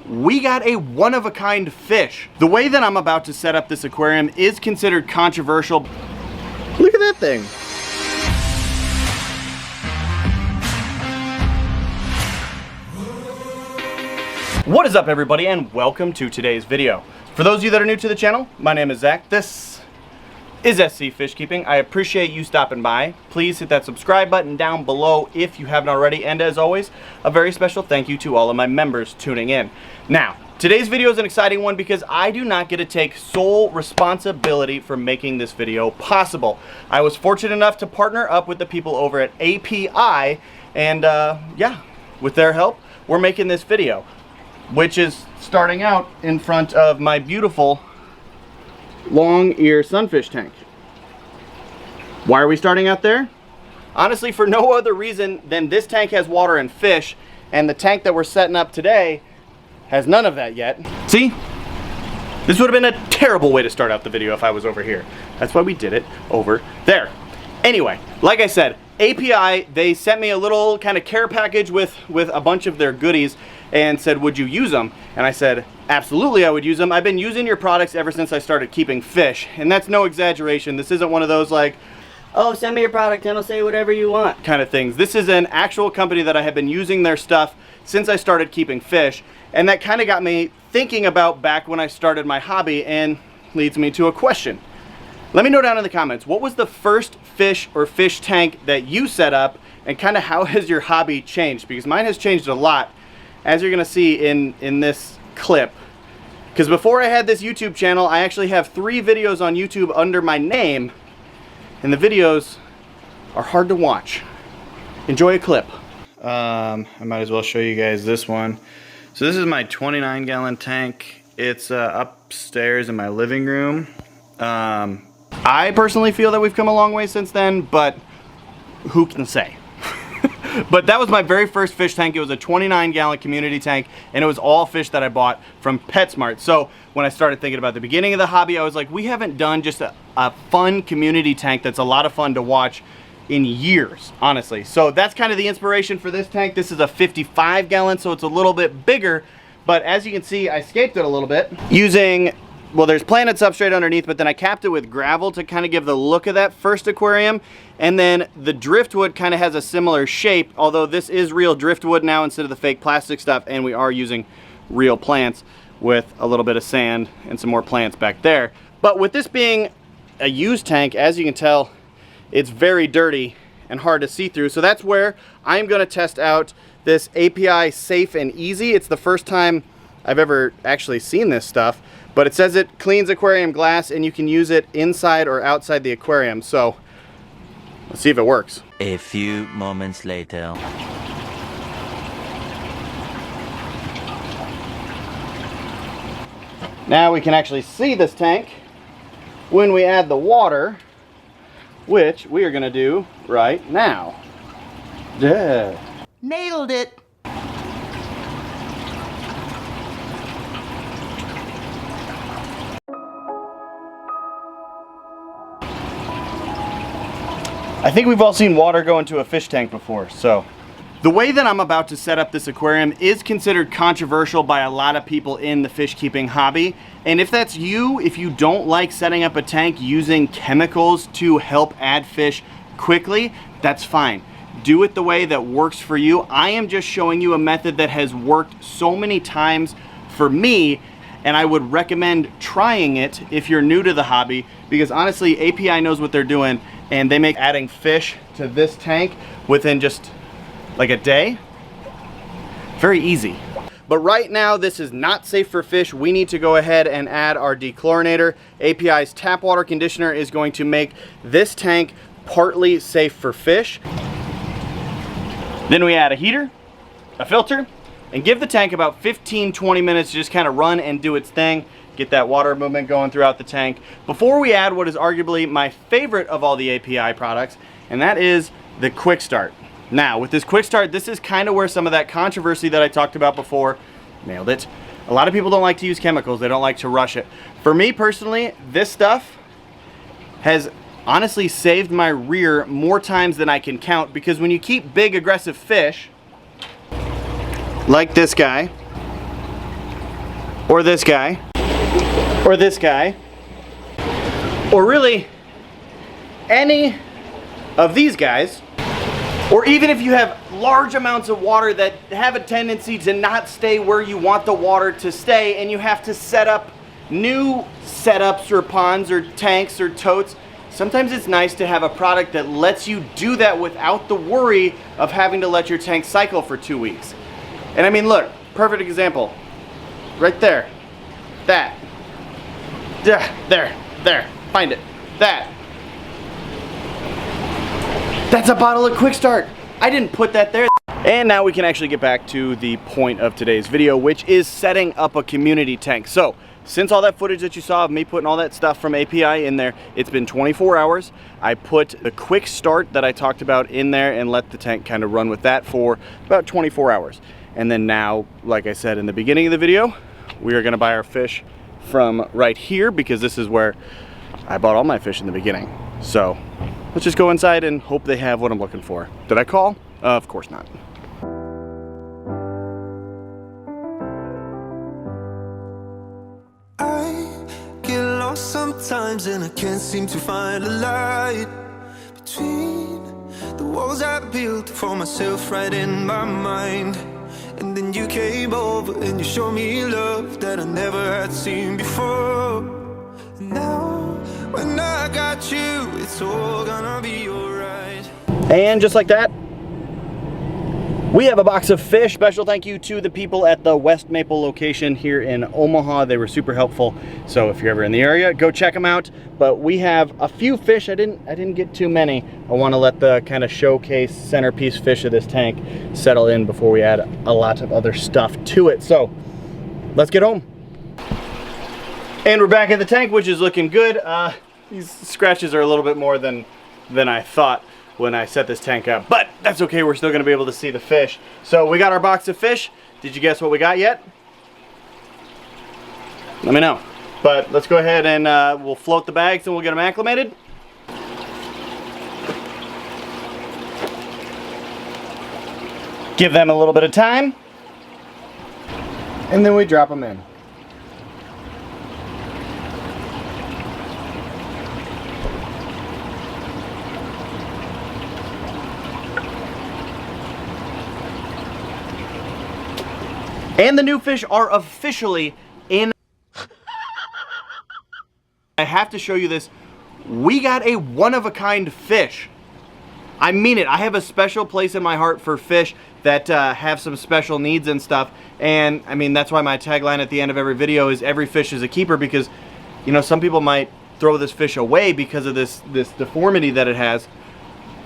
we got a one-of-a-kind fish. The way that I'm about to set up this aquarium is considered controversial. Look at that thing. What is up, everybody, and welcome to today's video. For those of you that are new to the channel, my name is Zach. This is SC Fish Keeping. I appreciate you stopping by. Please hit that subscribe button down below if you haven't already, and as always, a very special thank you to all of my members tuning in. Now, today's video is an exciting one because I do not get to take sole responsibility for making this video possible. I was fortunate enough to partner up with the people over at API, and yeah, with their help, we're making this video, which is starting out in front of my beautiful long ear sunfish tank. Why are we starting out there? Honestly, for no other reason than this tank has water and fish, and the tank that we're setting up today has none of that yet. See? This would have been a terrible way to start out the video if I was over here. That's why we did it over there. Anyway, like I said, API, they sent me a little kind of care package with a bunch of their goodies and said, would you use them? And I said, absolutely, I would use them. I've been using your products ever since I started keeping fish, and that's no exaggeration. This isn't one of those like, oh, send me your product and I'll say whatever you want kind of things. This is an actual company that I have been using their stuff since I started keeping fish, and that kind of got me thinking about back when I started my hobby, and leads me to a question. Let me know down in the comments, what was the first fish or fish tank that you set up, and kind of how has your hobby changed? Because mine has changed a lot, as you're gonna see in this clip. Because before I had this YouTube channel, I actually have 3 videos on YouTube under my name, and the videos are hard to watch. Enjoy a clip. I might as well show you guys this one. So this is my 29-gallon tank. It's upstairs in my living room. I personally feel that we've come a long way since then, but who can say? But that was my very first fish tank. It was a 29-gallon community tank, and it was all fish that I bought from Petsmart. So when I started thinking about the beginning of the hobby, I was like, we haven't done just a fun community tank that's a lot of fun to watch in years, honestly. So that's kind of the inspiration for this tank. This is a 55-gallon, so it's a little bit bigger, but as you can see, I scaped it a little bit using, well, there's planted substrate underneath, but then I capped it with gravel to kind of give the look of that first aquarium. And then the driftwood kind of has a similar shape, although this is real driftwood now instead of the fake plastic stuff, and we are using real plants with a little bit of sand and some more plants back there. But with this being a used tank, as you can tell, it's very dirty and hard to see through. So that's where I'm gonna test out this API Safe and Easy. It's the first time I've ever actually seen this stuff, but it says it cleans aquarium glass and you can use it inside or outside the aquarium. So let's see if it works. A few moments later. Now we can actually see this tank when we add the water, which we are gonna do right now. Yeah. Nailed it! I think we've all seen water go into a fish tank before, so. The way that I'm about to set up this aquarium is considered controversial by a lot of people in the fish keeping hobby. And if that's you, if you don't like setting up a tank using chemicals to help add fish quickly, that's fine. Do it the way that works for you. I am just showing you a method that has worked so many times for me, and I would recommend trying it if you're new to the hobby, because honestly, API knows what they're doing, and they make adding fish to this tank within just like a day very easy. But right now, this is not safe for fish. We need to go ahead and add our dechlorinator. API's tap water conditioner is going to make this tank partly safe for fish. Then we add a heater, a filter, and give the tank about 15-20 minutes to just kind of run and do its thing. Get that water movement going throughout the tank before we add what is arguably my favorite of all the API products, and that is the Quick Start. Now, with this Quick Start, this is kind of where some of that controversy that I talked about before, nailed it. A lot of people don't like to use chemicals. They don't like to rush it. For me personally, this stuff has honestly saved my rear more times than I can count, because when you keep big aggressive fish like this guy, or this guy, or this guy, or really any of these guys, or even if you have large amounts of water that have a tendency to not stay where you want the water to stay, and you have to set up new setups or ponds or tanks or totes, sometimes it's nice to have a product that lets you do that without the worry of having to let your tank cycle for 2 weeks. And I mean, look, perfect example. Right there. That. There. Find it. That. That's a bottle of Quick Start. I didn't put that there. And now we can actually get back to the point of today's video, which is setting up a community tank. So, since all that footage that you saw of me putting all that stuff from API in there, it's been 24 hours. I put the Quick Start that I talked about in there and let the tank kind of run with that for about 24 hours. And then now, like I said in the beginning of the video, we are gonna buy our fish from right here because this is where I bought all my fish in the beginning. So let's just go inside and hope they have what I'm looking for. Did I call? Of course not. I get lost sometimes and I can't seem to find a light between the walls I built for myself right in my mind. And then you came over and you showed me love that I never had seen before. And now when I got you, it's all gonna be alright. And just like that, we have a box of fish. Special thank you to the people at the West Maple location here in Omaha. They were super helpful. So if you're ever in the area, go check them out. But we have a few fish. I didn't get too many. I want to let the kind of showcase centerpiece fish of this tank settle in before we add a lot of other stuff to it. So let's get home. And we're back in the tank, which is looking good. These scratches are a little bit more than I thought when I set this tank up, but that's okay. We're still gonna be able to see the fish. So we got our box of fish. Did you guess what we got yet? Let me know. But let's go ahead and we'll float the bags and we'll get them acclimated. Give them a little bit of time. And then we drop them in. And the new fish are officially in. I have to show you this. We got a one-of-a-kind fish. I mean it. I have a special place in my heart for fish that have some special needs and stuff. And I mean, that's why my tagline at the end of every video is every fish is a keeper, because, you know, some people might throw this fish away because of this deformity that it has.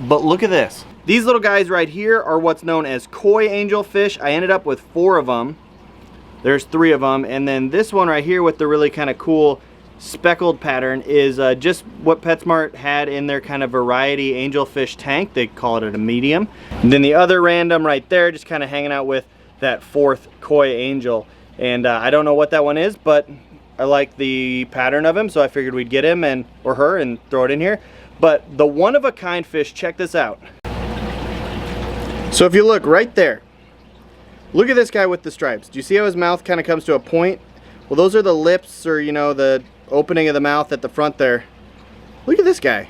But look at this. These little guys right here are what's known as koi angelfish. I ended up with 4 of them. There's 3 of them. And then this one right here with the really kind of cool speckled pattern is just what Petsmart had in their kind of variety angelfish tank. They call it a medium. And then the other random right there, just kind of hanging out with that 4th koi angel. And I don't know what that one is, but I like the pattern of him, so I figured we'd get him or her and throw it in here. But the one-of-a-kind fish, check this out. So if you look right there, look at this guy with the stripes. Do you see how his mouth kind of comes to a point? Well, those are the lips, or, you know, the opening of the mouth at the front there. Look at this guy.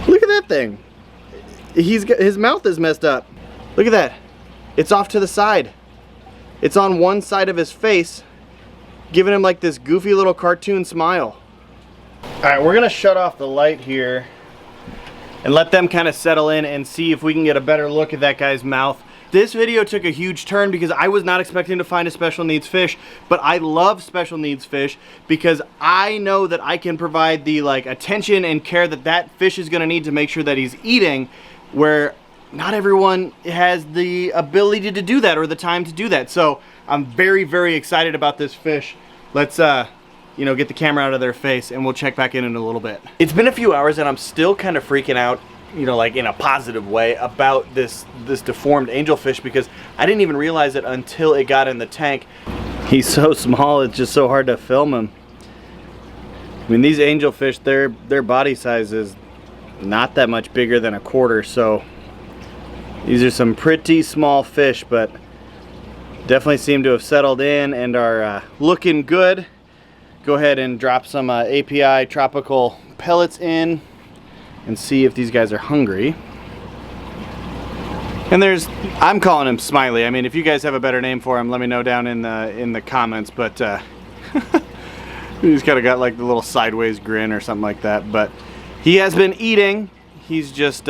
Look at that thing. His mouth is messed up. Look at that. It's off to the side. It's on one side of his face, giving him like this goofy little cartoon smile. All right, we're gonna shut off the light here and let them kind of settle in and see if we can get a better look at that guy's mouth. This video took a huge turn because I was not expecting to find a special needs fish, but I love special needs fish because I know that I can provide the attention and care that that fish is gonna need to make sure that he's eating, where not everyone has the ability to do that or the time to do that. So I'm very, very excited about this fish. Let's you know, get the camera out of their face and we'll check back in a little bit. It's been a few hours and I'm still kind of freaking out, you know, like in a positive way about this deformed angelfish, because I didn't even realize it until it got in the tank. He's so small, it's just so hard to film him. I mean, these angelfish, their body size is not that much bigger than a quarter, so these are some pretty small fish, but Definitely seem to have settled in and are looking good. Go ahead and drop some API tropical pellets in and see if these guys are hungry. And I'm calling him Smiley. I mean, if you guys have a better name for him, let me know down in the comments. But he's kind of got like the little sideways grin or something like that. But he has been eating. He's just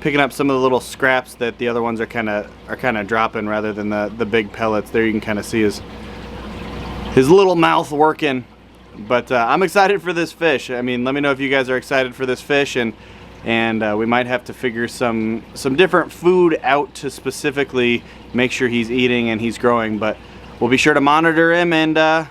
picking up some of the little scraps that the other ones are kind of dropping rather than the big pellets. There you can kind of see his little mouth working. But I'm excited for this fish. I mean, let me know if you guys are excited for this fish, and we might have to figure some different food out to specifically make sure he's eating and he's growing. But we'll be sure to monitor him, and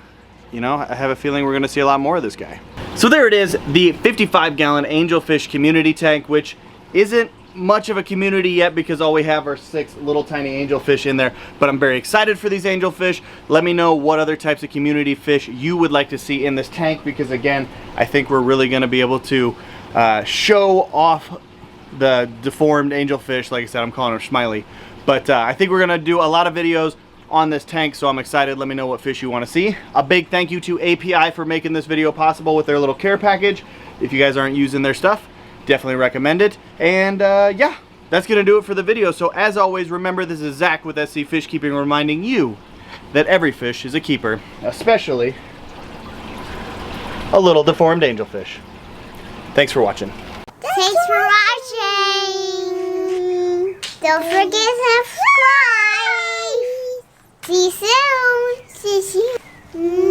you know, I have a feeling we're going to see a lot more of this guy. So there it is, the 55-gallon angelfish community tank, which isn't much of a community yet because all we have are 6 little tiny angelfish in there. But I'm very excited for these angelfish. Let me know what other types of community fish you would like to see in this tank, because again, I think we're really going to be able to show off the deformed angelfish. Like I said, I'm calling her Smiley. But I think we're going to do a lot of videos on this tank, so I'm excited. Let me know what fish you want to see. A big thank you to API for making this video possible with their little care package. If you guys aren't using their stuff, definitely recommend it. And yeah, that's gonna do it for the video. So as always, remember, this is Zach with SC Fish Keeping, reminding you that every fish is a keeper, especially a little deformed angelfish. Thanks for watching. Thanks for watching. Don't forget to subscribe. See you soon. See you soon.